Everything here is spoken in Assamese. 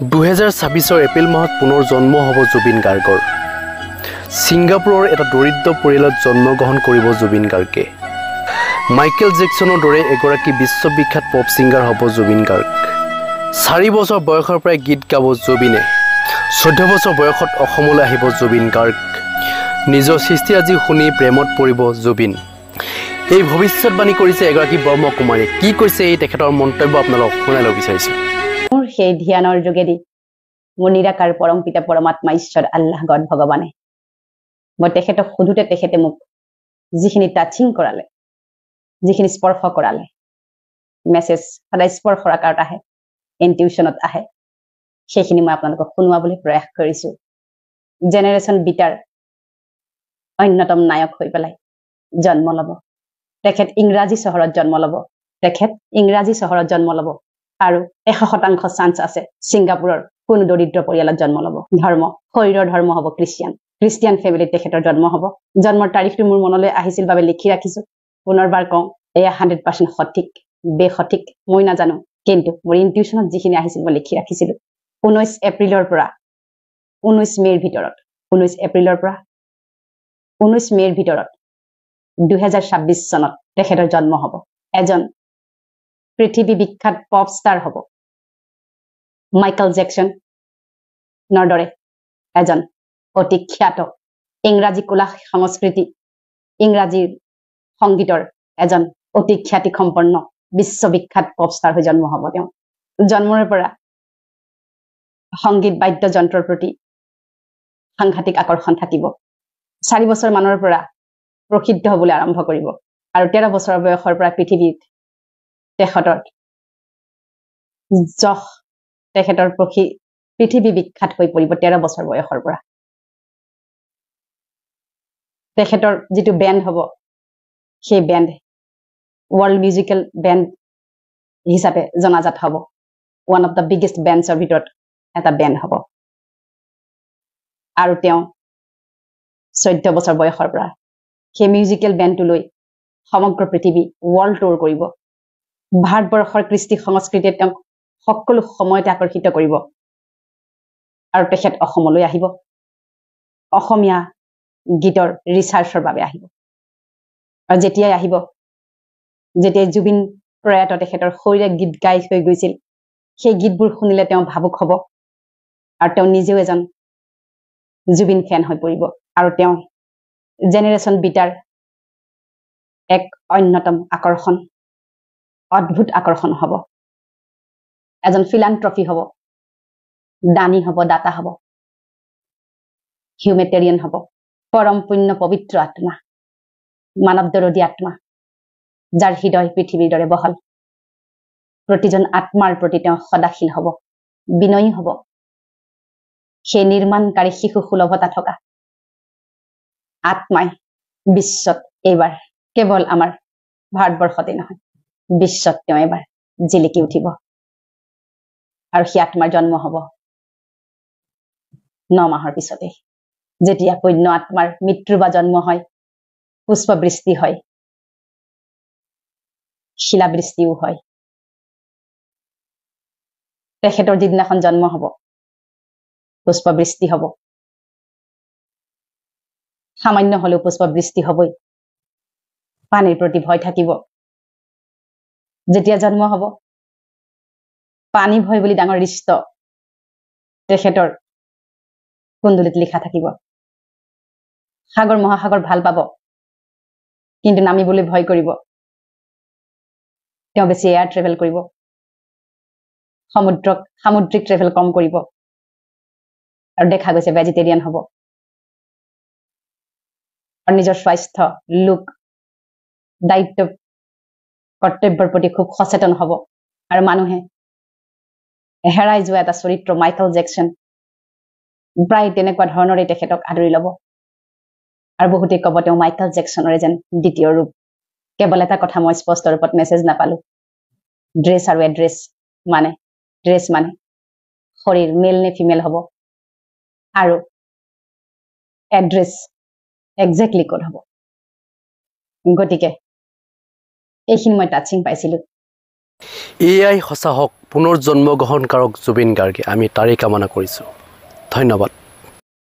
2026 এপ্ৰিল মাহত পুনৰ জন্ম হ'ব জুবিন গাৰ্গৰ। ছিংগাপুৰৰ এটা দৰিদ্ৰ পৰিয়ালত জন্মগ্ৰহণ কৰিব জুবিন গাৰ্গে। মাইকেল জেকছনৰ দৰে এগৰাকী বিশ্ববিখ্যাত পপ ছিংগাৰ হ'ব জুবিন গাৰ্গ। 4 বছৰ বয়সৰ পৰাই গীত গাব জুবিনে। 14 বছৰ বয়সত অসমলৈ আহিব জুবিন গাৰ্গ। নিজৰ সৃষ্টিৰাজি শুনি প্ৰেমত পৰিব জুবিন। এই ভৱিষ্যতবাণী কৰিছে এগৰাকী ব্ৰহ্মকুমাৰী। কি কৈছে এই তেখেতৰ মন্তব্য আপোনালোকক শুনাই ল'ব বিচাৰিছোঁ। মোৰ সেই ধ্যানৰ যোগেদি মোৰ নিৰাকাৰ পৰম পিতা পৰমাত্মা ঈশ্বৰ আল্লাহ গড ভগৱানে মই তেখেতক সোধোতে তেখেতে মোক যিখিনি টাচিং কৰালে, যিখিনি স্পৰ্শ কৰালে, মেছেজ সদায় স্পৰ্শৰ আকাৰত আহে, ইনটিউশ্যনত আহে, সেইখিনি মই আপোনালোকক শুনোৱাবলৈ প্ৰয়াস কৰিছোঁ। জেনেৰেশ্যন বিটাৰ অন্যতম নায়ক হৈ পেলাই জন্ম ল'ব। তেখেত ইংৰাজী চহৰত জন্ম ল'ব। আৰু 100% চান্স আছে ছিংগাপুৰৰ কোনো দৰিদ্ৰ পৰিয়ালত জন্ম ল'ব। ধৰ্ম, শৰীৰৰ ধৰ্ম হ'ব খ্ৰীষ্টিয়ান ফেমিলিত তেখেতৰ জন্ম হ'ব। জন্মৰ তাৰিখটো মোৰ মনলৈ আহিছিল বাবে লিখি ৰাখিছোঁ। পুনৰবাৰ কওঁ, এয়া 100% সঠিক, বেসঠিক মই নাজানো, কিন্তু মোৰ ইনটিউশ্যনত যিখিনি আহিছিল মই লিখি ৰাখিছিলোঁ। 19 এপ্ৰিলৰ পৰা 19 মে'ৰ ভিতৰত 2026 চনত তেখেতৰ জন্ম হ'ব। এজন পৃথিৱী বিখ্যাত পপ ষ্টাৰ হ'ব। মাইকেল জেকছনৰ দৰে এজন অতি খ্যাত ইংৰাজী কলা সংস্কৃতি, ইংৰাজী সংগীতৰ এজন অতি খ্যাতিসম্পন্ন বিশ্ববিখ্যাত পপ ষ্টাৰ হৈ জন্ম হ'ব। তেওঁ জন্মৰ পৰা সংগীত বাদ্যযন্ত্ৰৰ প্ৰতি সাংঘাতিক আকৰ্ষণ থাকিব। 4 বছৰ মানৰ পৰা প্ৰসিদ্ধ হ'বলৈ আৰম্ভ কৰিব আৰু 13 বছৰ বয়সৰ পৰা পৃথিৱীত তেখেতৰ পৃথিৱী বিখ্যাত হৈ পৰিব। 13 বছৰ বয়সৰ পৰা তেখেতৰ যিটো বেণ্ড হ'ব, সেই বেণ্ড ৱৰ্ল্ড মিউজিকেল বেণ্ড হিচাপে জনাজাত হ'ব। ওৱান অফ দ্য বিগেষ্ট বেণ্ডছৰ ভিতৰত এটা বেণ্ড হ'ব। আৰু তেওঁ 14 বছৰ বয়সৰ পৰা সেই মিউজিকেল বেণ্ডটো লৈ সমগ্ৰ পৃথিৱী ৱৰ্ল্ড টুৰ কৰিব। ভাৰতবৰ্ষৰ কৃষ্টি সংস্কৃতিয়ে তেওঁক সকলো সময়তে আকৰ্ষিত কৰিব। আৰু তেখেত অসমলৈ আহিব, অসমীয়া গীতৰ ৰিচাৰ্চৰ বাবে আহিব। আৰু যেতিয়াই জুবিন প্ৰয়াত তেখেতৰ শৰীৰে গীত গাই হৈ গৈছিল, সেই গীতবোৰ শুনিলে তেওঁ ভাবুক হ'ব আৰু তেওঁ নিজেও এজন জুবিন ফেন হৈ পৰিব। আৰু তেওঁ জেনেৰেশ্যন বিটাৰ এক অন্যতম আকৰ্ষণ, অদ্ভুত আকৰ্ষণ হ'ব। এজন ফিলান্থ্ৰপি হ'ব, দানী হ'ব, দাতা হ'ব, হিউমেটেৰিয়ান হ'ব, পৰম পুণ্য পবিত্ৰ আত্মা, মানৱ দৰদী আত্মা, যাৰ হৃদয় পৃথিৱীৰ দৰে বহল। প্ৰতিজন আত্মাৰ প্ৰতি তেওঁ সদাশীল হ'ব, বিনয়ী হ'ব। সেই নিৰ্মাণকাৰী শিশু সুলভতা থকা আত্মাই বিশ্বত এইবাৰ কেৱল আমাৰ ভাৰতবৰ্ষতে নহয়, বিশ্বত তেওঁ এবাৰ জিলিকি উঠিব। আৰু সেই আত্মাৰ জন্ম হ'ব 9 মাহৰ পিছতে। যেতিয়া পুণ্য আত্মাৰ মৃত্যু বা জন্ম হয়, পুষ্পবৃষ্টি হয়, শিলাবৃষ্টিও হয়। তেখেতৰ যিদিনাখন জন্ম হ'ব, পুষ্পবৃষ্টি হ'ব। সামান্য হলেও পুষ্পবৃষ্টি হ'বই। পানীৰ প্ৰতি ভয় থাকিব। যেতিয়া জন্ম হ'ব, পানী ভয় বুলি ডাঙৰ ৰিষ্ট তেখেতৰ কুণ্ডলীত লিখা থাকিব। সাগৰ মহাসাগৰ ভাল পাব, কিন্তু নামিবলৈ ভয় কৰিব। তেওঁ বেছি এয়াৰ ট্ৰেভেল কৰিব, সামুদ্ৰিক ট্ৰেভেল কম কৰিব। আৰু দেখা গৈছে ভেজিটেৰিয়ান হ'ব। আৰু নিজৰ স্বাস্থ্য, লোক, দায়িত্ব, কৰ্তব্যৰ প্ৰতি খুব সচেতন হ'ব। আৰু মানুহে হেৰাই যোৱা এটা চৰিত্ৰ মাইকেল জেকছন, প্ৰায় তেনেকুৱা ধৰণৰে তেখেতক আদৰি ল'ব। আৰু বহুতে ক'ব তেওঁ মাইকেল জেকছনৰে যেন দ্বিতীয় ৰূপ। কেৱল এটা কথা মই স্পষ্ট ৰূপত মেছেজ নাপালো, ড্ৰেছ আৰু এড্ৰেছ মানে শৰীৰ মেল নে ফিমেল হ'ব, আৰু এড্ৰেছ একজেক্টলি ক'ত হ'ব। গতিকে এইখিনি মই টাচিং পাইছিলো। এয়াই সঁচা হওক পুনৰ জন্মগ্ৰহণ কৰক জুবিন গাৰ্গে, আমি তাৰেই কামনা কৰিছোঁ। ধন্যবাদ।